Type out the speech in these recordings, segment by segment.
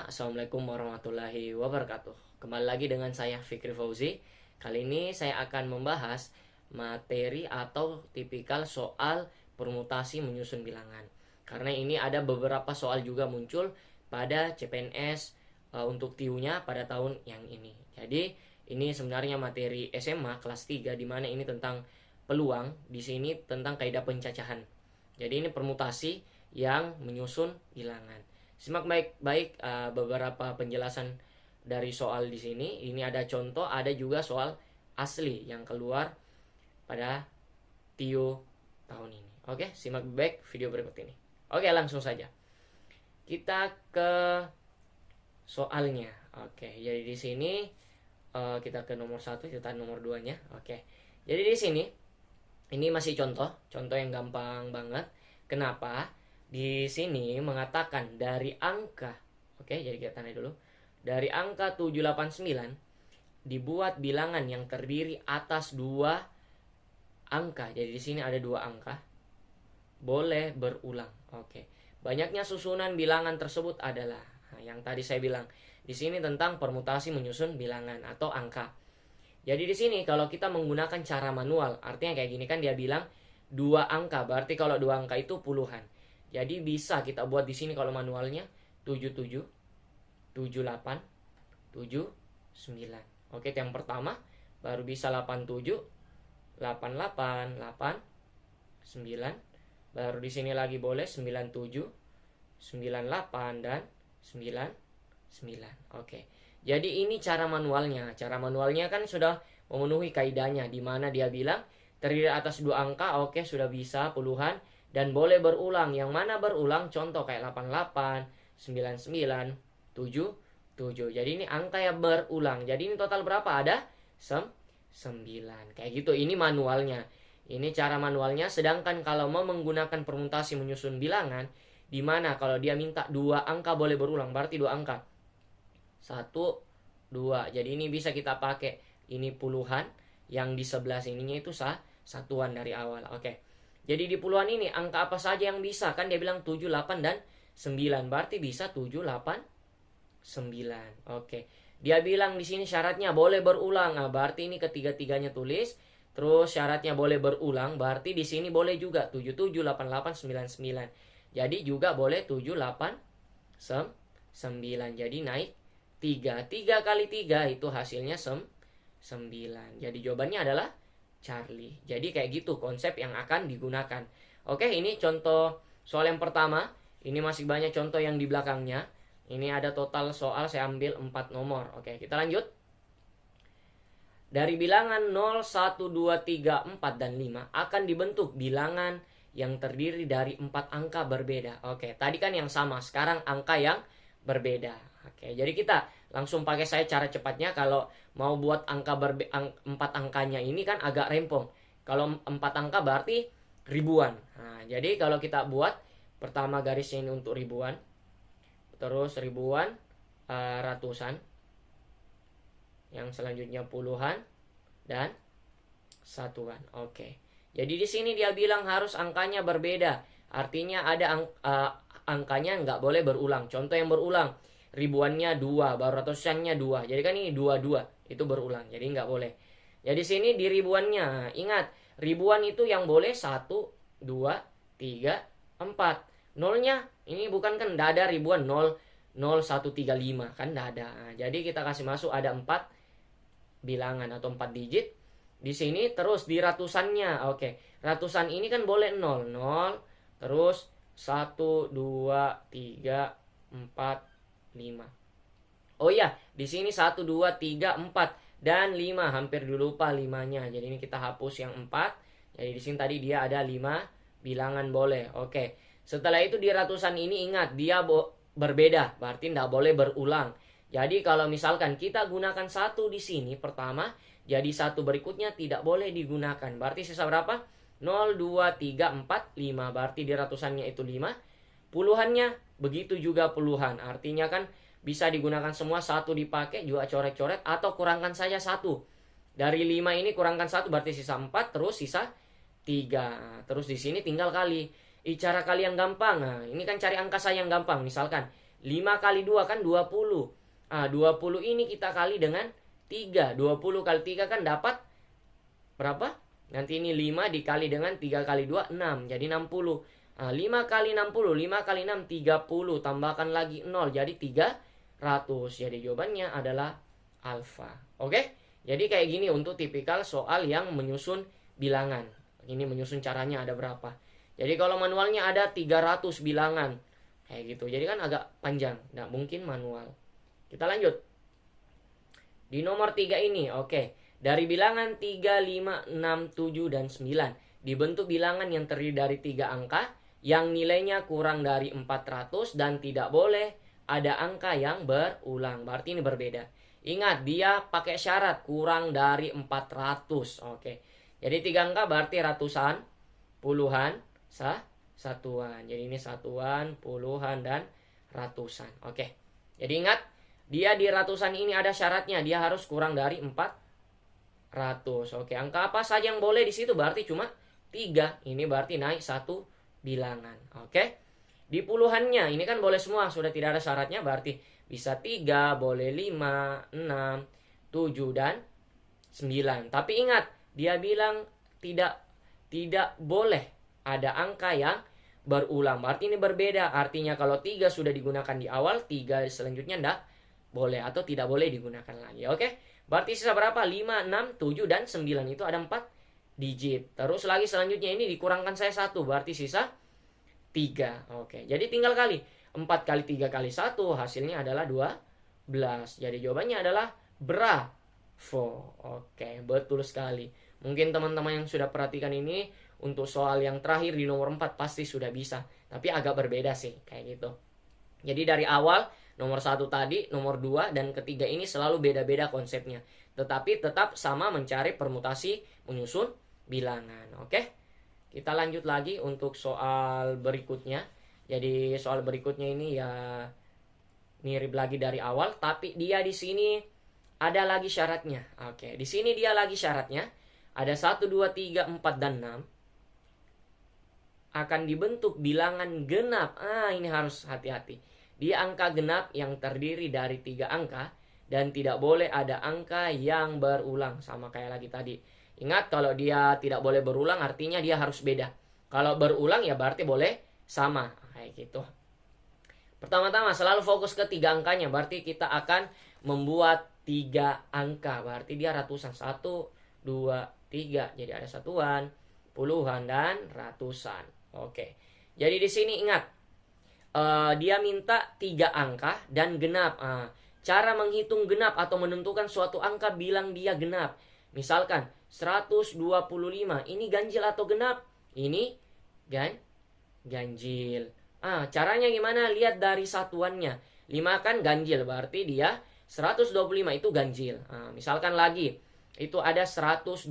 Assalamualaikum warahmatullahi wabarakatuh. Kembali lagi dengan saya Fikri Fauzi. Kali ini saya akan membahas materi atau tipikal soal permutasi menyusun bilangan. Karena ini ada beberapa soal juga muncul pada CPNS untuk TIU-nya pada tahun yang ini. Jadi ini sebenarnya materi SMA kelas 3 di mana ini tentang peluang, di sini tentang kaidah pencacahan. Jadi ini permutasi yang menyusun bilangan. Simak baik-baik beberapa penjelasan dari soal di sini. Ini ada contoh, ada juga soal asli yang keluar pada TIU tahun ini. Oke, simak baik video berikut ini. Oke, langsung saja. Kita ke soalnya. Oke, jadi di sini kita ke nomor 1, kita nomor 2-nya. Oke. Jadi di sini ini masih contoh yang gampang banget. Kenapa? Di sini mengatakan dari angka, oke, jadi kita tanda dulu. Dari angka 789 dibuat bilangan yang terdiri atas 2 angka. Jadi di sini ada 2 angka. Boleh berulang. Oke. Banyaknya susunan bilangan tersebut adalah yang tadi saya bilang. Di sini tentang permutasi menyusun bilangan atau angka. Jadi di sini kalau kita menggunakan cara manual, artinya kayak gini kan dia bilang 2 angka, berarti kalau 2 angka itu puluhan. Jadi bisa kita buat di sini kalau manualnya 77, 78, 79. Oke, itu yang pertama. Baru bisa 87, 88, 89. Baru di sini lagi boleh 97, 98 dan 99. Oke. Jadi ini cara manualnya. Cara manualnya kan sudah memenuhi kaidahnya di mana dia bilang terdiri atas 2 angka, oke, sudah bisa puluhan. Dan boleh berulang. Yang mana berulang? Contoh kayak 88, 99, 77. Jadi ini angka yang berulang. Jadi ini total berapa? Ada 9. Kayak gitu. Ini manualnya. Ini cara manualnya. Sedangkan kalau mau menggunakan permutasi menyusun bilangan, di mana kalau dia minta 2 angka boleh berulang, berarti 2 angka. 1, 2. Jadi ini bisa kita pakai. Ini puluhan. Yang di sebelah sininya itu satuan dari awal. Oke. Jadi di puluhan ini angka apa saja yang bisa? Kan dia bilang 7, 8, dan 9. Berarti bisa 7, 8, 9. Oke. Dia bilang di sini syaratnya boleh berulang. Nah, berarti ini ketiga-tiganya tulis. Terus syaratnya boleh berulang. Berarti di sini boleh juga 77, 88, 99. Jadi juga boleh 7, 8, 9. Jadi naik 3. 3 kali 3 itu hasilnya 9. Jadi jawabannya adalah Charlie. Jadi kayak gitu konsep yang akan digunakan. Oke, ini contoh soal yang pertama. Ini masih banyak contoh yang di belakangnya. Ini ada total soal, saya ambil 4 nomor. Oke, kita lanjut. Dari bilangan 0, 1, 2, 3, 4, dan 5 akan dibentuk bilangan yang terdiri dari 4 angka berbeda. Oke, tadi kan yang sama, sekarang angka yang berbeda. Oke, jadi kita langsung pakai saya cara cepatnya. Kalau mau buat angka 4 angkanya ini kan agak rempong. Kalau 4 angka berarti ribuan. Nah, jadi kalau kita buat pertama garisnya ini untuk ribuan, terus ribuan, ratusan, yang selanjutnya puluhan, dan satuan. Oke. Jadi di sini dia bilang harus angkanya berbeda. Artinya ada angkanya nggak boleh berulang. Contoh yang berulang, ribuannya 2, baru ratusannya 2. Jadi kan ini 2, itu berulang. Jadi nggak boleh. Jadi sini di ribuannya, ingat, ribuan itu yang boleh 1, 2, 3, 4. Nolnya, ini bukan kan nggak ada ribuan, 0, 0, 1, 3, 5. Kan nggak ada. Nah, jadi kita kasih masuk ada 4 bilangan atau 4 digit. Di sini terus di ratusannya. Oke, ratusan ini kan boleh 0, 0, terus 1, 2, 3, 4, 5. Oh iya, di sini 1, 2, 3, 4 dan 5. Hampir dilupa 5-nya. Jadi ini kita hapus yang 4. Jadi di sini tadi dia ada 5 bilangan boleh. Oke. Setelah itu di ratusan ini ingat dia berbeda, berarti tidak boleh berulang. Jadi kalau misalkan kita gunakan 1 di sini pertama, jadi 1 berikutnya tidak boleh digunakan. Berarti sisa berapa? 0, 2, 3, 4, 5. Berarti di ratusannya itu 5. Puluhannya begitu juga puluhan. Artinya kan bisa digunakan semua, 1 dipakai, juga coret-coret, atau kurangkan saja 1. Dari 5 ini kurangkan 1 berarti sisa 4, terus sisa 3. Terus di sini tinggal kali. Cara kali yang gampang. Nah, ini kan cari angka saya yang gampang. Misalkan 5 kali 2 kan 20. 20 ini kita kali dengan 3. 20 kali 3 kan dapat berapa? Nanti ini 5 dikali dengan 3 kali 2, 6. Jadi 60. 5 kali 60, 5 kali 6, 30. Tambahkan lagi 0, jadi 300. Jadi jawabannya adalah alfa. Oke? Jadi kayak gini untuk tipikal soal yang menyusun bilangan. Ini menyusun caranya ada berapa. Jadi kalau manualnya ada 300 bilangan. Kayak gitu. Jadi kan agak panjang. Nggak mungkin manual. Kita lanjut. Di nomor 3 ini, oke. Dari bilangan 3, 5, 6, 7, dan 9. Dibentuk bilangan yang terdiri dari 3 angka yang nilainya kurang dari 400 dan tidak boleh ada angka yang berulang. Berarti ini berbeda. Ingat, dia pakai syarat kurang dari 400. Oke. Jadi 3 angka berarti ratusan, puluhan, satuan. Jadi ini satuan, puluhan, dan ratusan. Oke. Jadi ingat, dia di ratusan ini ada syaratnya, dia harus kurang dari 400. Oke, angka apa saja yang boleh di situ? Berarti cuma 3. Ini berarti naik 1 bilangan. Oke. Di puluhannya, ini kan boleh semua, sudah tidak ada syaratnya, berarti bisa 3, boleh 5, 6, 7, dan 9. Tapi ingat, dia bilang tidak boleh ada angka yang berulang. Berarti ini berbeda. Artinya kalau 3 sudah digunakan di awal, 3 selanjutnya tidak boleh atau tidak boleh digunakan lagi. Oke. Berarti sisa berapa? 5, 6, 7, dan 9. Itu ada 4 digit. Terus lagi selanjutnya ini dikurangkan saya 1. Berarti sisa 3. Oke. Jadi tinggal kali. 4 kali 3 kali 1. Hasilnya adalah 12. Jadi jawabannya adalah bravo. Oke. Betul sekali. Mungkin teman-teman yang sudah perhatikan ini untuk soal yang terakhir di nomor 4 pasti sudah bisa. Tapi agak berbeda sih. Kayak gitu. Jadi dari awal nomor 1 tadi, nomor 2, dan ketiga ini selalu beda-beda konsepnya. Tetapi tetap sama mencari permutasi menyusun bilangan. Oke? Kita lanjut lagi untuk soal berikutnya. Jadi soal berikutnya ini ya mirip lagi dari awal, tapi dia di sini ada lagi syaratnya. Oke, di sini dia lagi syaratnya. Ada 1, 2, 3, 4, dan 6. Akan dibentuk bilangan genap. Ini harus hati-hati. Dia angka genap yang terdiri dari 3 angka dan tidak boleh ada angka yang berulang. Sama kayak lagi tadi. Ingat, kalau dia tidak boleh berulang artinya dia harus beda. Kalau berulang ya berarti boleh sama. Kayak gitu. Pertama-tama selalu fokus ke 3 angkanya. Berarti kita akan membuat 3 angka. Berarti dia ratusan. 1, 2, 3. Jadi ada satuan, puluhan, dan ratusan. Oke. Jadi di sini ingat. Dia minta 3 angka dan genap. Cara menghitung genap atau menentukan suatu angka bilang dia genap. Misalkan 125. Ini ganjil atau genap? Ini ganjil. Caranya gimana? Lihat dari satuannya. 5 kan ganjil, berarti dia 125 itu ganjil. Misalkan lagi, itu ada 124.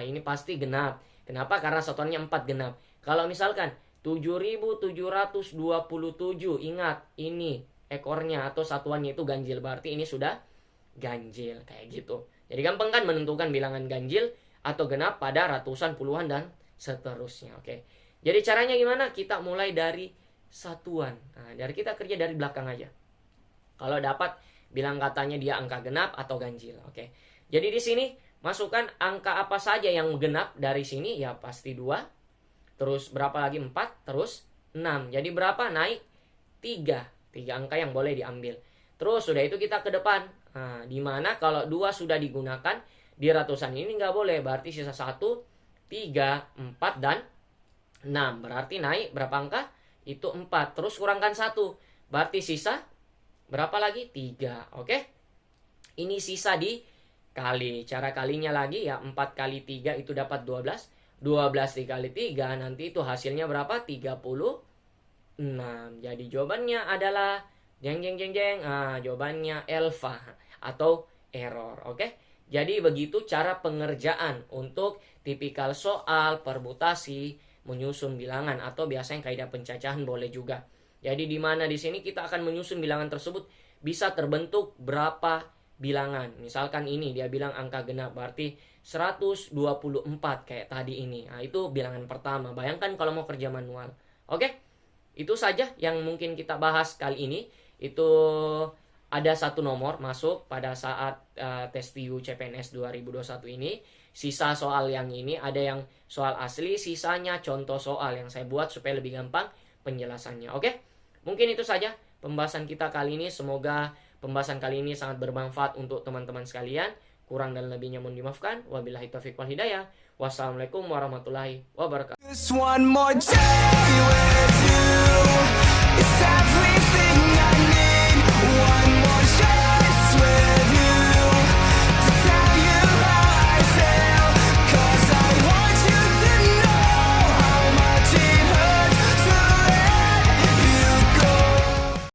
Ini pasti genap. Kenapa? Karena satuannya 4 genap. Kalau misalkan 7.727. Ingat, ini ekornya atau satuannya itu ganjil. Berarti ini sudah ganjil. Kayak gitu. Jadi gampang kan menentukan bilangan ganjil atau genap pada ratusan, puluhan, dan seterusnya. Oke. Jadi caranya gimana? Kita mulai dari satuan. Dari kita kerja dari belakang aja. Kalau dapat bilang katanya dia angka genap atau ganjil. Oke. Jadi di sini masukkan angka apa saja yang genap dari sini. Ya pasti 2. Terus berapa lagi? 4, terus 6. Jadi berapa? Naik 3. 3 angka yang boleh diambil. Terus sudah itu kita ke depan. Dimana kalau 2 sudah digunakan di ratusan ini nggak boleh. Berarti sisa 1, 3, 4, dan 6. Berarti naik berapa angka? Itu 4. Terus kurangkan 1. Berarti sisa berapa lagi? 3. Oke? Ini sisa dikali. Cara kalinya lagi ya 4 kali 3 itu dapat 12. 12 dikali 3 nanti itu hasilnya berapa? 36. Jadi jawabannya adalah jeng. Jawabannya alfa atau error. Oke? Jadi begitu cara pengerjaan untuk tipikal soal permutasi menyusun bilangan atau biasanya kaidah pencacahan boleh juga. Jadi di mana di sini kita akan menyusun bilangan tersebut bisa terbentuk berapa bilangan. Misalkan ini dia bilang angka genap berarti 124 kayak tadi ini. Itu bilangan pertama. Bayangkan kalau mau kerja manual. Oke? Itu saja yang mungkin kita bahas kali ini. Itu ada satu nomor masuk pada saat tes TIU CPNS 2021 ini. Sisa soal yang ini ada yang soal asli, sisanya contoh soal yang saya buat supaya lebih gampang penjelasannya. Oke? Mungkin itu saja pembahasan kita kali ini. Semoga pembahasan kali ini sangat bermanfaat untuk teman-teman sekalian. Kurang dan lebihnya mohon dimaafkan. Wabillahi taufiq wal hidayah. Wassalamualaikum warahmatullahi wabarakatuh.